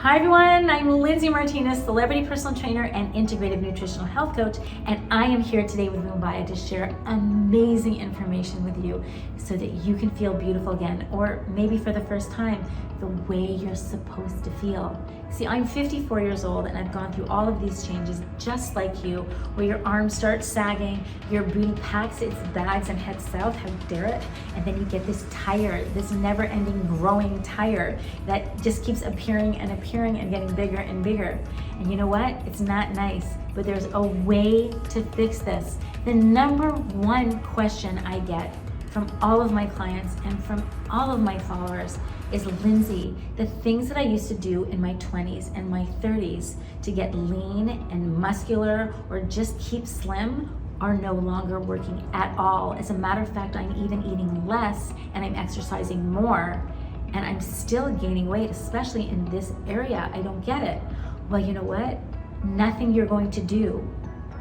Hi everyone, I'm Linzi Martinez, celebrity personal trainer and integrative nutritional health coach, and I am here today with VoomVaya to share amazing information with you so that you can feel beautiful again, or maybe for the first time, the way you're supposed to feel. See, I'm 54 years old and I've gone through all of these changes just like you, where your arms start sagging, your booty packs its bags and heads south, how dare it, and then you get this tire, this never-ending growing tire that just keeps appearing and appearing and getting bigger and bigger. And you know what? It's not nice, but there's a way to fix this. The number one question I get from all of my clients and from all of my followers is, Linzi, the things that I used to do in my 20s and my 30s to get lean and muscular or just keep slim are no longer working at all. As a matter of fact, I'm even eating less and I'm exercising more and I'm still gaining weight, especially in this area. I don't get it. Well, you know what? Nothing you're going to do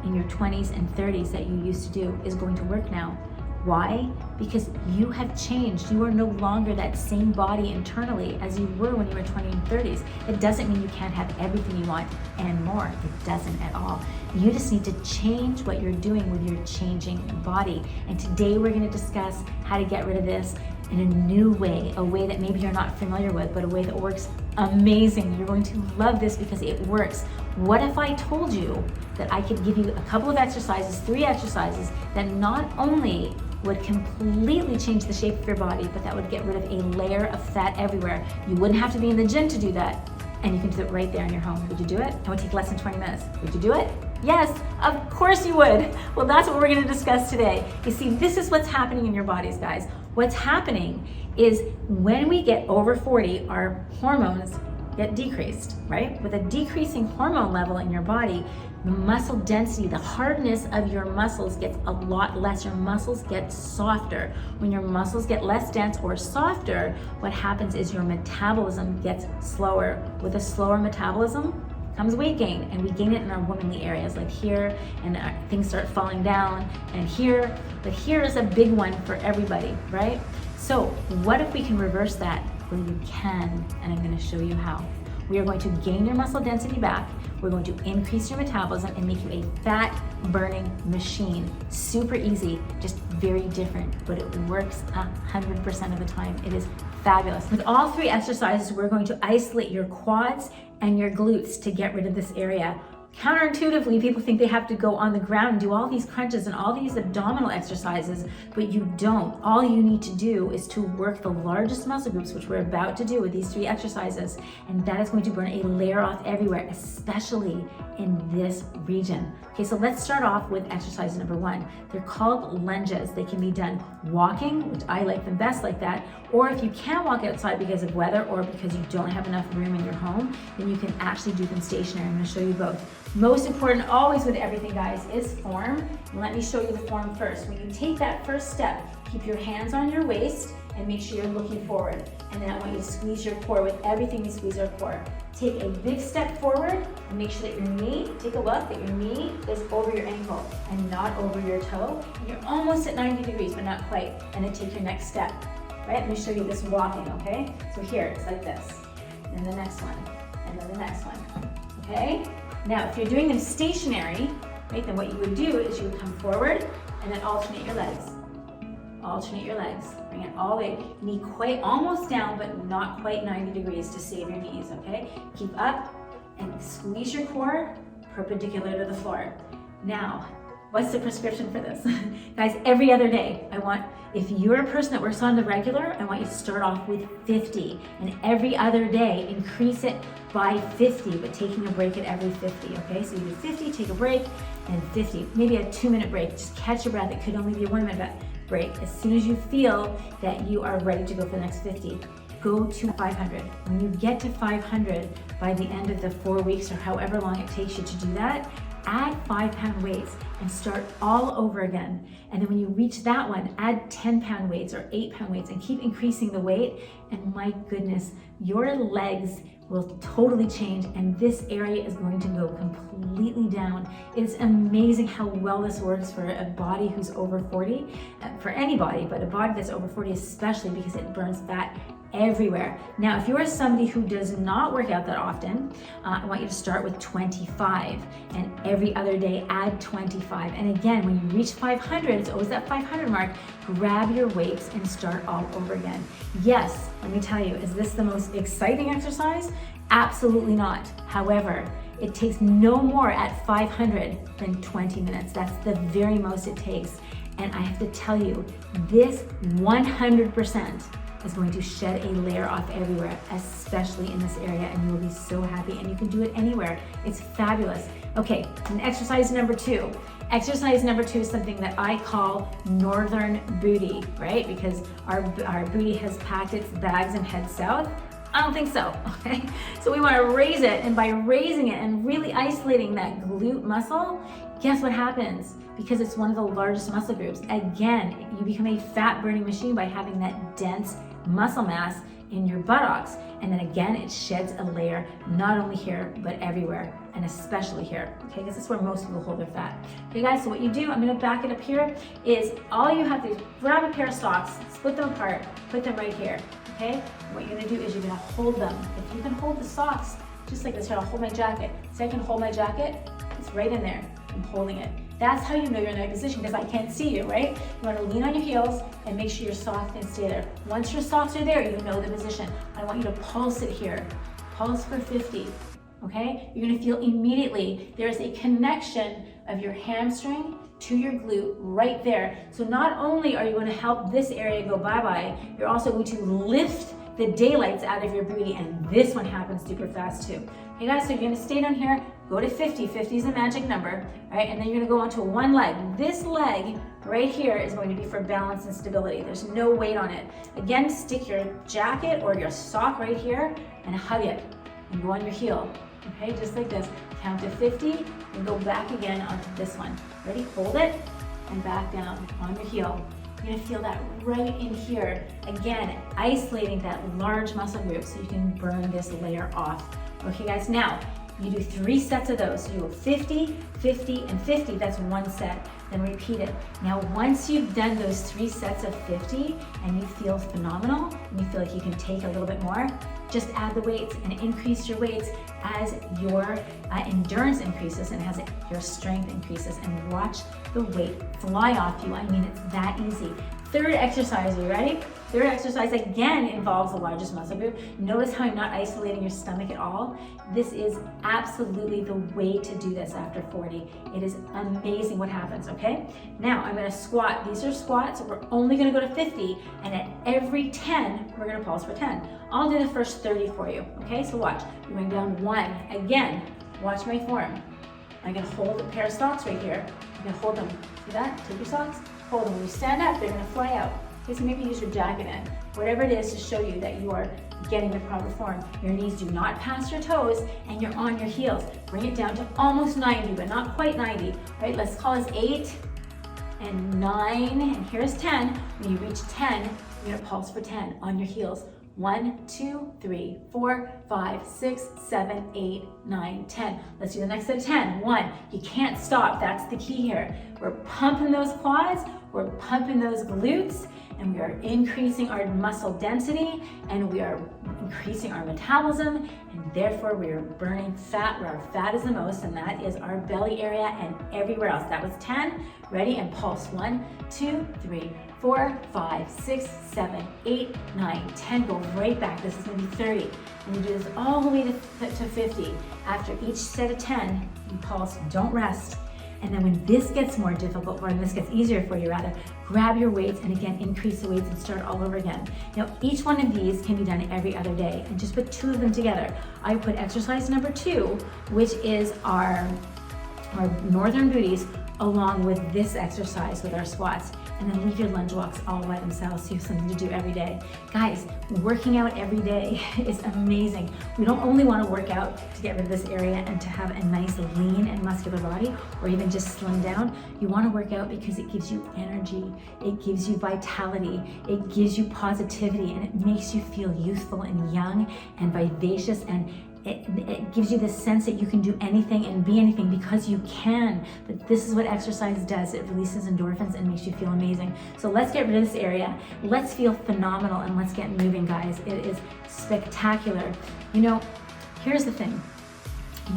in your 20s and 30s that you used to do is going to work now. Why? Because you have changed. You are no longer that same body internally as you were when you were 20 and 30s. It doesn't mean you can't have everything you want and more. It doesn't at all. You just need to change what you're doing with your changing body. And today we're going to discuss how to get rid of this in a new way, a way that maybe you're not familiar with, but a way that works amazing. You're going to love this because it works. What if I told you that I could give you a couple of exercises, 3 exercises, that not only would completely change the shape of your body, but that would get rid of a layer of fat everywhere. You wouldn't have to be in the gym to do that, and you can do it right there in your home. Would you do it? It would take less than 20 minutes. Would you do it? Yes, of course you would. Well, that's what we're gonna discuss today. You see, this is what's happening in your bodies, guys. What's happening is when we get over 40, our hormones get decreased, right? With a decreasing hormone level in your body, the muscle density, the hardness of your muscles gets a lot less. Your muscles get softer. When your muscles get less dense or softer, what happens is your metabolism gets slower. With a slower metabolism comes weight gain, and we gain it in our womanly areas, like here, and things start falling down, and here, but here is a big one for everybody, right? So what if we can reverse that? Well, you can, and I'm gonna show you how. We are going to gain your muscle density back. We're going to increase your metabolism and make you a fat burning machine. Super easy, just very different, but it works 100% of the time. It is fabulous. With all 3 exercises, we're going to isolate your quads and your glutes to get rid of this area. Counterintuitively, people think they have to go on the ground and do all these crunches and all these abdominal exercises, but you don't. All you need to do is to work the largest muscle groups, which we're about to do with these 3 exercises, and that is going to burn a layer off everywhere, especially in this region. Okay, so let's start off with exercise number 1. They're called lunges. They can be done walking, which I like them best like that, or if you can't walk outside because of weather or because you don't have enough room in your home, then you can actually do them stationary. I'm gonna show you both. Most important always with everything, guys, is form. Let me show you the form first. When you take that first step, keep your hands on your waist and make sure you're looking forward. And then I want you to squeeze your core. With everything, we squeeze our core. Take a big step forward and make sure that your knee, take a look, that your knee is over your ankle and not over your toe. And you're almost at 90 degrees, but not quite. And then take your next step, right? Let me show you this walking, okay? So here, it's like this. And the next one, and then the next one, okay? Now, if you're doing them stationary, right, then what you would do is you would come forward and then alternate your legs. Alternate your legs. Bring it all the way. Knee quite almost down, but not quite 90 degrees to save your knees, okay? Keep up and squeeze your core perpendicular to the floor. Now, what's the prescription for this? Guys, every other day, if you're a person that works on the regular, I want you to start off with 50. And every other day, increase it by 50, but taking a break at every 50, okay? So you do 50, take a break, and 50. Maybe a 2-minute break. Just catch your breath. It could only be a 1-minute break. As soon as you feel that you are ready to go for the next 50, go to 500. When you get to 500, by the end of the 4 weeks or however long it takes you to do that, add 5-pound weights and start all over again. And then when you reach that one, add 10-pound weights or 8-pound weights and keep increasing the weight. And my goodness, your legs will totally change and this area is going to go completely down. It's amazing how well this works for a body who's over 40, for anybody, but a body that's over 40 especially, because it burns fat everywhere. Now, if you are somebody who does not work out that often, I want you to start with 25, and every other day add 25. And again, when you reach 500, it's always that 500 mark, grab your weights and start all over again. Yes, let me tell you, is this the most exciting exercise? Absolutely not. However, it takes no more at 500 than 20 minutes. That's the very most it takes. And I have to tell you, this 100% is going to shed a layer off everywhere, especially in this area, and you will be so happy, and you can do it anywhere. It's fabulous. Okay, and exercise number 2. Exercise number 2 is something that I call northern booty, right? Because our booty has packed its bags and head south. I don't think so, okay? So we wanna raise it, and by raising it and really isolating that glute muscle, guess what happens? Because it's one of the largest muscle groups. Again, you become a fat burning machine by having that dense muscle mass in your buttocks. And then again, it sheds a layer, not only here, but everywhere, and especially here, okay? Because this is where most people hold their fat. Okay guys, so what you do, I'm gonna back it up here, is all you have to do is grab a pair of socks, split them apart, put them right here, okay? What you're gonna do is you're gonna hold them. If you can hold the socks, just like this here, I'll hold my jacket. So I can hold my jacket, it's right in there, I'm holding it. That's how you know you're in the right position, because I can't see you, right? You wanna lean on your heels and make sure your socks can stay there. Once your socks are there, you know the position. I want you to pulse it here. Pulse for 50, okay? You're gonna feel immediately there is a connection of your hamstring to your glute right there. So not only are you gonna help this area go bye-bye, you're also going to lift the daylights out of your booty, and this one happens super fast too. Okay guys, so you're gonna stay down here, go to 50, 50 is a magic number, right? And then you're gonna go onto one leg. This leg right here is going to be for balance and stability. There's no weight on it. Again, stick your jacket or your sock right here and hug it, and go on your heel, okay? Just like this, count to 50, and go back again onto this one. Ready? Hold it, and back down on your heel. You're gonna feel that right in here. Again, isolating that large muscle group so you can burn this layer off. Okay guys, now you do 3 sets of those. So you go 50, 50, and 50, that's one set. Then repeat it. Now once you've done those 3 sets of 50 and you feel phenomenal, and you feel like you can take a little bit more, just add the weights and increase your weights as your endurance increases and as your strength increases, and watch the weight fly off you. I mean, it's that easy. Third exercise, are you ready? Third exercise again involves the largest muscle group. Notice how I'm not isolating your stomach at all. This is absolutely the way to do this after 40. It is amazing what happens, okay? Now I'm gonna squat. These are squats. We're only gonna go to 50, and at every 10, we're gonna pulse for 10. I'll do the first 30 for you, okay? So watch, you're going down 1. Again, watch my form. I'm gonna hold a pair of socks right here. I'm gonna hold them. See that? Take your socks, hold them. When you stand up, they're gonna fly out. Okay, so maybe use your jacket in. Whatever it is to show you that you are getting the proper form. Your knees do not pass your toes, and you're on your heels. Bring it down to almost 90, but not quite 90. Right, let's call this 8 and 9, and here's 10. When you reach 10, you're gonna pulse for 10 on your heels. 1, 2, 3, 4, 5, 6, 7, 8, 9, 10. Let's do the next set of 10. 1, you can't stop, that's the key here. We're pumping those quads, we're pumping those glutes, and we are increasing our muscle density, and we are increasing our metabolism, and therefore we are burning fat where our fat is the most, and that is our belly area and everywhere else. That was 10. Ready? And pulse. 1, 2, 3, 4, 5, 6, 7, 8, 9, 10. Go right back. This is gonna be 30. And you do this all the way to 50. After each set of 10, you pulse, don't rest. And then when this gets more difficult, or when this gets easier for you rather, grab your weights and again, increase the weights and start all over again. Now, each one of these can be done every other day, and just put 2 of them together. I put exercise number 2, which is our northern booties, along with this exercise with our squats, and then leave your lunge walks all by themselves so you have something to do every day. Guys, working out every day is amazing. We don't only want to work out to get rid of this area and to have a nice lean and muscular body, or even just slim down. You want to work out because it gives you energy, it gives you vitality, it gives you positivity, and it makes you feel youthful and young and vivacious and It gives you this sense that you can do anything and be anything because you can. But this is what exercise does. It releases endorphins and makes you feel amazing. So let's get rid of this area. Let's feel phenomenal and let's get moving, guys. It is spectacular. You know, here's the thing.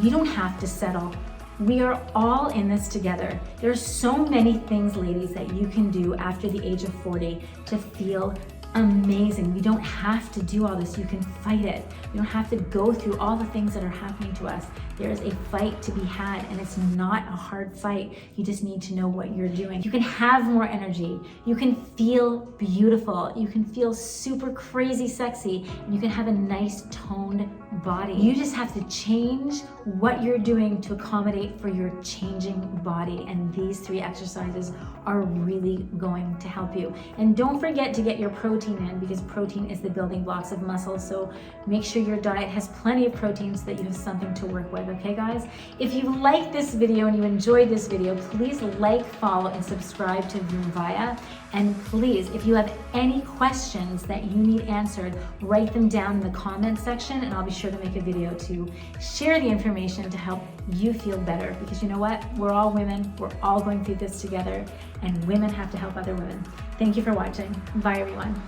You don't have to settle. We are all in this together. There's so many things, ladies, that you can do after the age of 40 to feel amazing. We don't have to do all this. You can fight it. We don't have to go through all the things that are happening to us. There is a fight to be had, and it's not a hard fight. You just need to know what you're doing. You can have more energy. You can feel beautiful. You can feel super crazy sexy, and you can have a nice toned body. You just have to change what you're doing to accommodate for your changing body, and these 3 exercises are really going to help you. And don't forget to get your protein in, because protein is the building blocks of muscle. So make sure your diet has plenty of protein so that you have something to work with. Okay, guys? If you liked this video and you enjoyed this video, please like, follow, and subscribe to VoomVaya. And please, if you have any questions that you need answered, write them down in the comment section, and I'll be sure to make a video to share the information to help you feel better. Because you know what? We're all women. We're all going through this together, and women have to help other women. Thank you for watching. Bye, everyone.